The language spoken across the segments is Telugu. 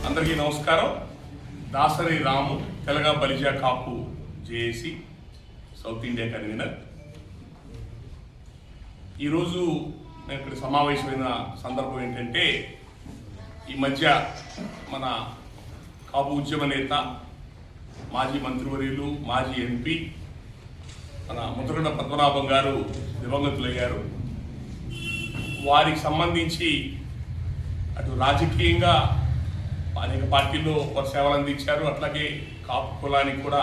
అందరికీ నమస్కారం. దాసరి రాము తెలంగాణ బలిజా కాపు జేఏసీ సౌత్ ఇండియా కన్వీనర్. ఈరోజు నేను ఇక్కడ సమావేశమైన సందర్భం ఏంటంటే, ఈ మధ్య మన కాపు ఉద్యమ నేత, మాజీ మంత్రివర్యులు, మాజీ ఎంపీ మన ముద్రగడ పద్మనాభం గారు దివంగతులయ్యారు. వారికి సంబంధించి అటు రాజకీయంగా అనేక పార్టీల్లో వారు సేవలు అందించారు, అట్లాగే కాపు కులానికి కూడా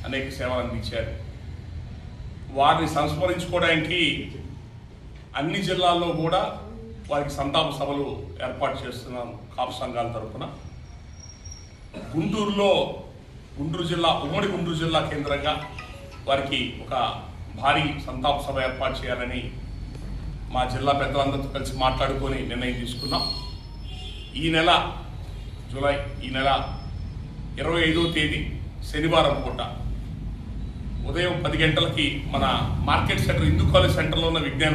అనేక సేవలు అందించారు. వారిని సంస్మరించుకోవడానికి అన్ని జిల్లాల్లో కూడా వారికి సంతాప సభలు ఏర్పాటు చేస్తున్నాం కాపు సంఘాల తరఫున. గుంటూరులో ఉమ్మడి గుంటూరు జిల్లా కేంద్రంగా వారికి ఒక భారీ సంతాప సభ ఏర్పాటు చేయాలని మా జిల్లా పెద్దలందరితో కలిసి మాట్లాడుకొని నిర్ణయం తీసుకున్నాం. ఈ నెల 25వ తేదీ శనివారం పూట ఉదయం 10 గంటలకి మన మార్కెట్ సెంటర్, హిందూ కాలేజ్ సెంటర్లో ఉన్న విజ్ఞాన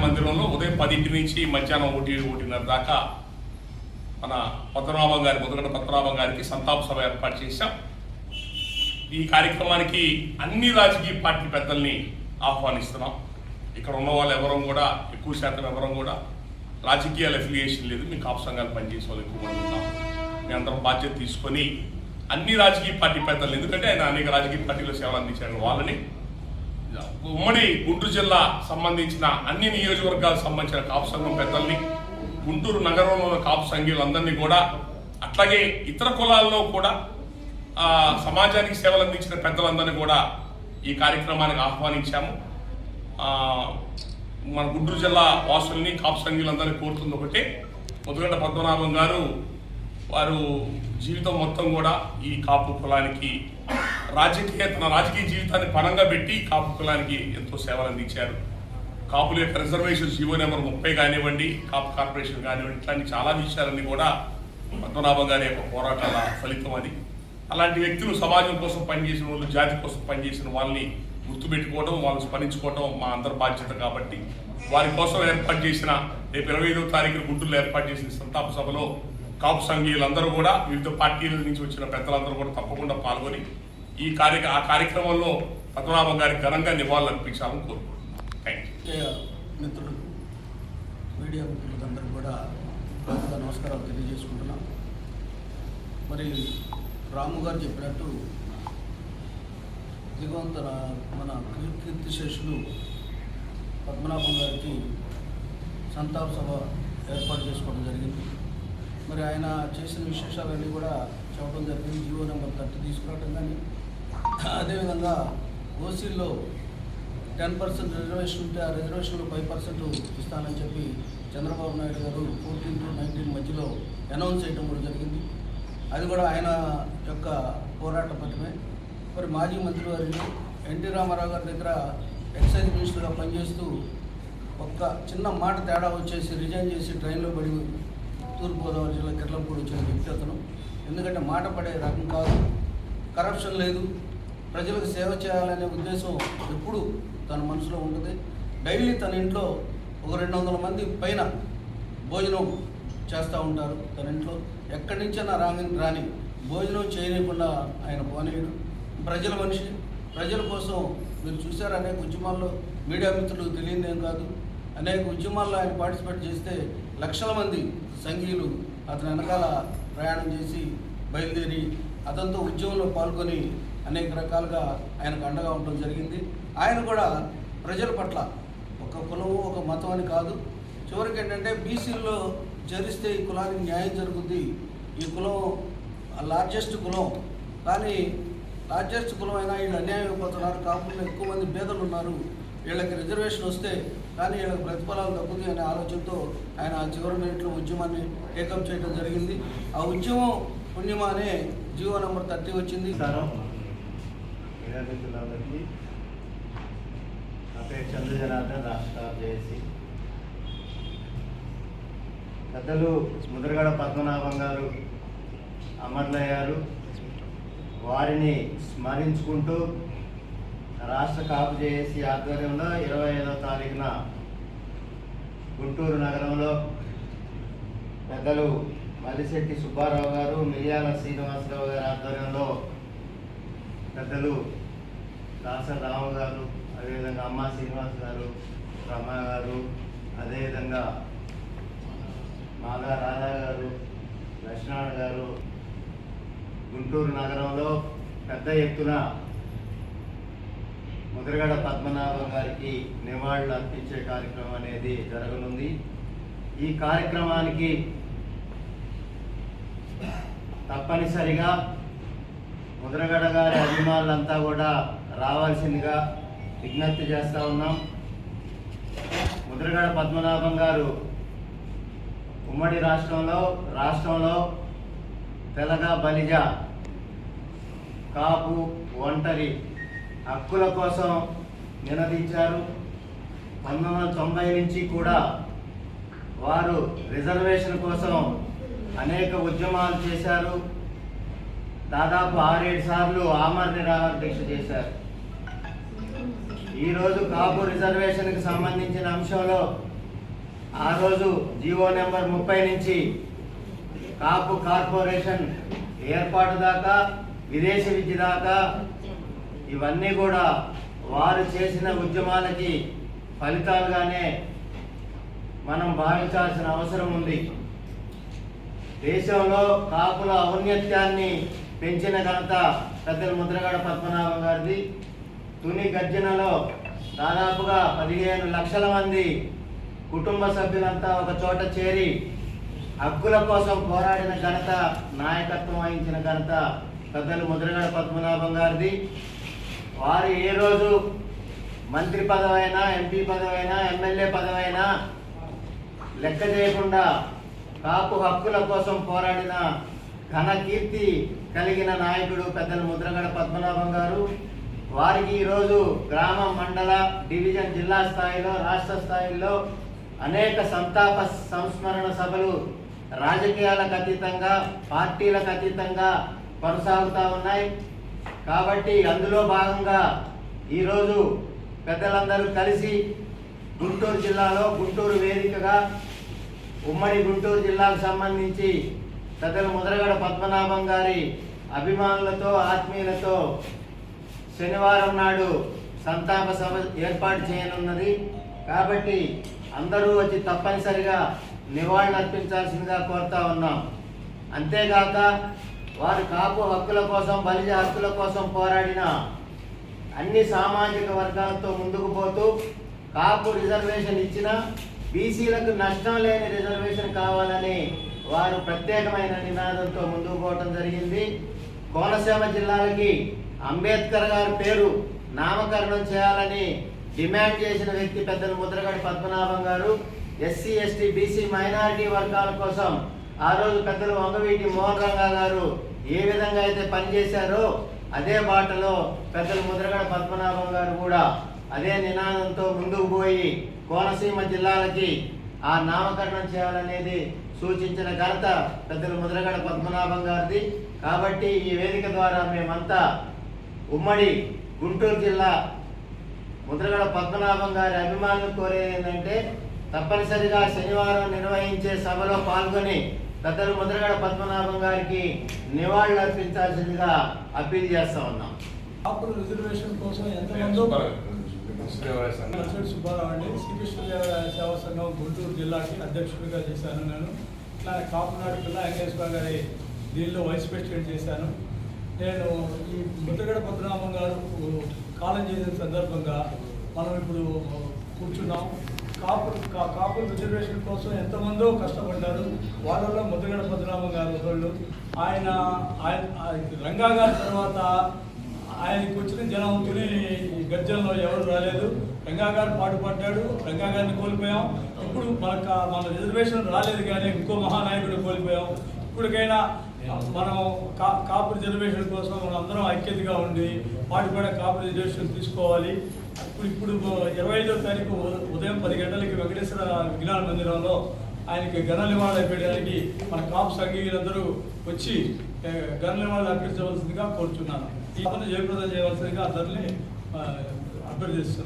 మందిరంలో ఉదయం 10 నుంచి మధ్యాహ్నం 1:30 దాకా మన ముద్రగడ పద్మనాభం గారికి సంతాప సభ ఏర్పాటు చేశాం. ఈ కార్యక్రమానికి అన్ని రాజకీయ పార్టీ పెద్దల్ని ఆహ్వానిస్తున్నాం. ఇక్కడ ఉన్న వాళ్ళు ఎవరం కూడా, ఎక్కువ శాతం ఎవరం కూడా రాజకీయాల అఫిలియేషన్ లేదు. మీ కాపు సంఘాలు పనిచేసే వాళ్ళు ఎక్కువ మంది ఉన్నాం. మీ అందరం బాధ్యత తీసుకొని అన్ని రాజకీయ పార్టీ పెద్దలు, ఎందుకంటే ఆయన అనేక రాజకీయ పార్టీలో సేవలు అందించారు, వాళ్ళని ఉమ్మడి గుంటూరు జిల్లా సంబంధించిన అన్ని నియోజకవర్గాలకు సంబంధించిన కాపు సంఘం పెద్దల్ని, గుంటూరు నగరంలో ఉన్న కాపు సంఘీయులందరినీ కూడా, అట్లాగే ఇతర కులాల్లో కూడా సమాజానికి సేవలు అందించిన పెద్దలందరినీ కూడా ఈ కార్యక్రమానికి ఆహ్వానించాము. మన గుంటూరు జిల్లా వాసుల్ని, కాపు సంఘీయులందరినీ కోరుతుంది ఒకటే, ముద్రగడ పద్మనాభం గారు వారు జీవితం మొత్తం కూడా ఈ కాపు కులానికి తన రాజకీయ జీవితాన్ని పణంగా పెట్టి కాపు కులానికి ఎంతో సేవలు అందించారు. కాపుల యొక్క రిజర్వేషన్ జీవో నెంబర్ 30 కానివ్వండి, కాపు కార్పొరేషన్ కానివ్వండి, ఇట్లాంటి చాలా విషయాలన్నీ కూడా పద్మనాభం గారి యొక్క పోరాటాల ఫలితం అది. అలాంటి వ్యక్తులు సమాజం కోసం పనిచేసిన వాళ్ళు, జాతి కోసం పనిచేసిన వాళ్ళని గుర్తుపెట్టుకోవడం, వాళ్ళని స్మరించుకోవడం మా అందరి బాధ్యత. కాబట్టి వారి కోసం ఏర్పాటు చేసిన రేపు 25వ తారీఖున గుంటూరులో ఏర్పాటు చేసిన సంతాప సభలో కాపు సంఘీయులందరూ కూడా, వివిధ పార్టీల నుంచి వచ్చిన పెద్దలందరూ కూడా తప్పకుండా పాల్గొని ఆ కార్యక్రమంలో పద్మనాభం గారికి ఘనంగా నివాళులు అర్పించాలని కోరుకుంటున్నాను. Thank you. మిత్రులు, మీడియా మిత్రులందరూ కూడా నమస్కారాలు తెలియజేసుకుంటున్నాం. మరి రాము గారు చెప్పినట్టు దిగవంతన మన కీర్తిశేషులు పద్మనాభం గారికి సంతాప సభ ఏర్పాటు చేసుకోవడం జరిగింది. మరి ఆయన చేసిన విశేషాలన్నీ కూడా చెప్పడం జరిగింది. జీవో నెంబర్ 30 తీసుకురావడం కానీ, అదేవిధంగా ఓసీల్లో 10% రిజర్వేషన్ ఉంటే ఆ రిజర్వేషన్లో 5% ఇస్తానని చెప్పి చంద్రబాబు నాయుడు గారు 14 to 19 మధ్యలో అనౌన్స్ చేయడం కూడా జరిగింది. అది కూడా ఆయన యొక్క పోరాట పథమే. మరి మాజీ మంత్రివర్యులు ఎన్టీ రామారావు గారి దగ్గర ఎక్సైజ్ మినిస్టర్గా పనిచేస్తూ ఒక్క చిన్న మాట తేడా వచ్చేసి రిజైన్ చేసి ట్రైన్లో పడి తూర్పుగోదావరి జిల్లా కిర్లంపూడి వచ్చిన వ్యక్తి అతను. ఎందుకంటే మాట పడే రకం కాదు, కరప్షన్ లేదు, ప్రజలకు సేవ చేయాలనే ఉద్దేశం ఎప్పుడు తన మనసులో ఉంటుంది. డైలీ తన ఇంట్లో ఒక 200 మంది పైన భోజనం చేస్తూ ఉంటారు. తన ఇంట్లో ఎక్కడి నుంచైనా రాని భోజనం చేయలేకుండా ఆయన పోనీయుడు. ప్రజల మనిషి, ప్రజల కోసం మీరు చూశారు అనేక ఉద్యమాల్లో, మీడియా మిత్రులు తెలియదేం కాదు, అనేక ఉద్యమాల్లో ఆయన పార్టిసిపేట్ చేస్తే లక్షల మంది సంఘీయులు అతని వెనకాల ప్రయాణం చేసి బయలుదేరి అతనితో ఉద్యమంలో పాల్గొని అనేక రకాలుగా ఆయనకు అండగా ఉండడం జరిగింది. ఆయన కూడా ప్రజల పట్ల ఒక కులము, ఒక మతం అని కాదు, చివరికి ఏంటంటే బీసీల్లో జరిస్తే ఈ కులానికి న్యాయం జరుగుద్ది, ఈ కులం లార్జెస్ట్ కులం, కానీ లార్జెస్ట్ కులం అయినా వీళ్ళు అన్యాయం అయిపోతున్నారు, కాపుల్లో ఎక్కువ మంది పేదలు ఉన్నారు, వీళ్ళకి రిజర్వేషన్ వస్తే కానీ వీళ్ళకి ప్రతిఫలాలు తగ్గుతాయి అనే ఆలోచనతో ఆయన ఆ చివరి మినిట్లో ఉద్యమాన్ని టేకప్ చేయడం జరిగింది. ఆ ఉద్యమం పుణ్యమా అనే జీవో నెంబర్ 30 వచ్చింది. చంద్రజనార్దన్ రాష్ట్ర జేఏసీ పెద్దలు ముద్రగడ పద్మనాభం గారు అమరులయ్యారు. వారిని స్మరించుకుంటూ రాష్ట్ర కాపు జేఏసీ ఆధ్వర్యంలో 25వ తారీఖున గుంటూరు నగరంలో పెద్దలు మల్లిశెట్టి సుబ్బారావు గారు, మిర్యాల శ్రీనివాసరావు గారి ఆధ్వర్యంలో పెద్దలు దాసరి రాము గారు, అదేవిధంగా అమ్మ శ్రీనివాస్ గారు, రమ గారు, అదేవిధంగా మాగా రాధా గారు, లక్ష్మణ గారు గుంటూరు నగరంలో పెద్ద ఎత్తున ముద్రగడ పద్మనాభం గారికి నివాళులు అర్పించే కార్యక్రమం అనేది జరగనుంది. ఈ కార్యక్రమానికి తప్పనిసరిగా ముద్రగడ గారి అభిమానులంతా కూడా రావాల్సిందిగా విజ్ఞప్తి చేస్తూ ఉన్నాం. ముద్రగడ పద్మనాభం గారు ఉమ్మడి రాష్ట్రంలో తెలగ, బలిజ, కాపు, ఒంటరి హక్కుల కోసం నినదించారు. 1990 నుంచి కూడా వారు రిజర్వేషన్ కోసం అనేక ఉద్యమాలు చేశారు. దాదాపు 6-7 సార్లు ఆమరణ నిరాహార దీక్ష చేశారు. ఈరోజు కాపు రిజర్వేషన్కి సంబంధించిన అంశంలో ఆ రోజు జీవో నెంబర్ 30 నుంచి కాపు కార్పొరేషన్ ఏర్పాటు దాకా, విదేశీ విద్య దాకా ఇవన్నీ కూడా వారు చేసిన ఉద్యమాలకి ఫలితాలుగానే మనం భావించాల్సిన అవసరం ఉంది. దేశంలో కాపుల ఔన్నత్యాన్ని పెంచిన ఘనత పెద్దలు ముద్రగడ పద్మనాభం గారిది. తుని గర్జనలో దాదాపుగా 15 లక్షల మంది కుటుంబ సభ్యులంతా ఒక చోట చేరి హక్కుల కోసం పోరాడిన ఘనత, నాయకత్వం వహించిన ఘనత పెద్దలు ముద్రగడ పద్మనాభం గారిది. వారు ఏ రోజు మంత్రి పదవైనా, ఎంపీ పదవైనా, ఎమ్మెల్యే పదవైనా లెక్క చేయకుండా కాపు హక్కుల కోసం పోరాడిన ఘన కీర్తి కలిగిన నాయకుడు పెద్దలు ముద్రగడ పద్మనాభం గారు. వారికి ఈరోజు గ్రామ, మండల, డివిజన్, జిల్లా స్థాయిలో, రాష్ట్ర స్థాయిలో అనేక సంతాప సంస్మరణ సభలు రాజకీయాలకు అతీతంగా, పార్టీలకు అతీతంగా కొనసాగుతూ ఉన్నాయి. కాబట్టి అందులో భాగంగా ఈరోజు పెద్దలందరూ కలిసి గుంటూరు జిల్లాలో, గుంటూరు వేదికగా ఉమ్మడి గుంటూరు జిల్లాకు సంబంధించి పెద్దలు ముద్రగడ పద్మనాభం గారి అభిమానులతో, ఆత్మీయులతో శనివారం నాడు సంతాప సభ ఏర్పాటు చేయనున్నది. కాబట్టి అందరూ వచ్చి తప్పనిసరిగా నివాళులు అర్పించాల్సిందిగా కోరుతా ఉన్నాం. అంతేగాక వారు కాపు హక్కుల కోసం, బలిజ హక్కుల కోసం పోరాడిన అన్ని సామాజిక వర్గాలతో ముందుకు పోతూ కాపు రిజర్వేషన్ ఇచ్చిన బీసీలకు నష్టం లేని రిజర్వేషన్ కావాలని వారు ప్రత్యేకమైన నినాదంతో ముందుకు పోవటం జరిగింది. కోనసీమ జిల్లాలకి అంబేద్కర్ గారి పేరు నామకరణం చేయాలని డిమాండ్ చేసిన వ్యక్తి పెద్దలు ముద్రగడ పద్మనాభం గారు. ఎస్సీ, ఎస్టీ, బీసీ, మైనారిటీ వర్గాల కోసం ఆ రోజు పెద్దలు వంగవీటి మోహన్ రంగా గారు ఏ విధంగా అయితే పనిచేశారో అదే బాటలో పెద్దలు ముద్రగడ పద్మనాభం గారు కూడా అదే నినాదంతో ముందుకు పోయి కోనసీమ జిల్లాలకి ఆ నామకరణం చేయాలనేది సూచించిన ఘనత పెద్దలు ముద్రగడ పద్మనాభం గారిది. కాబట్టి ఈ వేదిక ద్వారా మేమంతా ఉమ్మడి గుంటూరు జిల్లా ముద్రగడ పద్మనాభం గారి అభిమానులు కోరేది ఏంటంటే తప్పనిసరిగా శనివారం నిర్వహించే సభలో పాల్గొని పెద్దలు ముద్రగడ పద్మనాభం గారికి నివాళులు అర్పించాల్సిందిగా అప్పీల్ చేస్తా ఉన్నాం. కాపుల రిజర్వేషన్ కోసం ఎంతమందో సుబ్బారావు అండి, శ్రీకృష్ణదేవరాయ సేవా సంఘం గుంటూరు జిల్లాకి అధ్యక్షుడిగా చేశాను. నేను ఇట్లా కాపునాడు పిల్ల వెంకటేశ్వర గారి దీనిలో వైస్ ప్రెసిడెంట్ చేశాను. నేను ఈ ముద్రగడ పద్మనాభం గారు కాలం చేసిన సందర్భంగా మనం ఇప్పుడు కూర్చున్నాం. కాపుల రిజర్వేషన్ కోసం ఎంతమందో కష్టపడ్డారు. వాళ్ళలో ముద్రగడ పద్మనాభం గారు ఒకళ్ళు. ఆయన రంగా గారి తర్వాత ఆయనకి వచ్చిన జనం తుని గర్జనలో ఎవరు రాలేదు. రంగా గారు పాటుపడ్డాడు, రంగా గారిని కోల్పోయాం. ఇప్పుడు మన రిజర్వేషన్ రాలేదు కానీ ఇంకో మహానాయకుడు కోల్పోయాం. ఇప్పటికైనా మనం కాపు రిజర్వేషన్ కోసం మనం అందరం ఐక్యతగా ఉండి పాటుపడే కాపు రిజర్వేషన్ తీసుకోవాలి. ఇప్పుడు 25వ తారీఖు ఉదయం 10 గంటలకి వెంకటేశ్వర విజ్ఞాన మందిరంలో ఆయనకి ఘన నివాళులు అర్పించడానికి మన కాపు సంఘీయులందరూ వచ్చి ఘన నివాళులు అర్పించవలసిందిగా కోరుచున్నాను. ఈ పని జయప్రదం చేయవలసిందిగా అందరినీ అభ్యర్థిస్తున్నాను.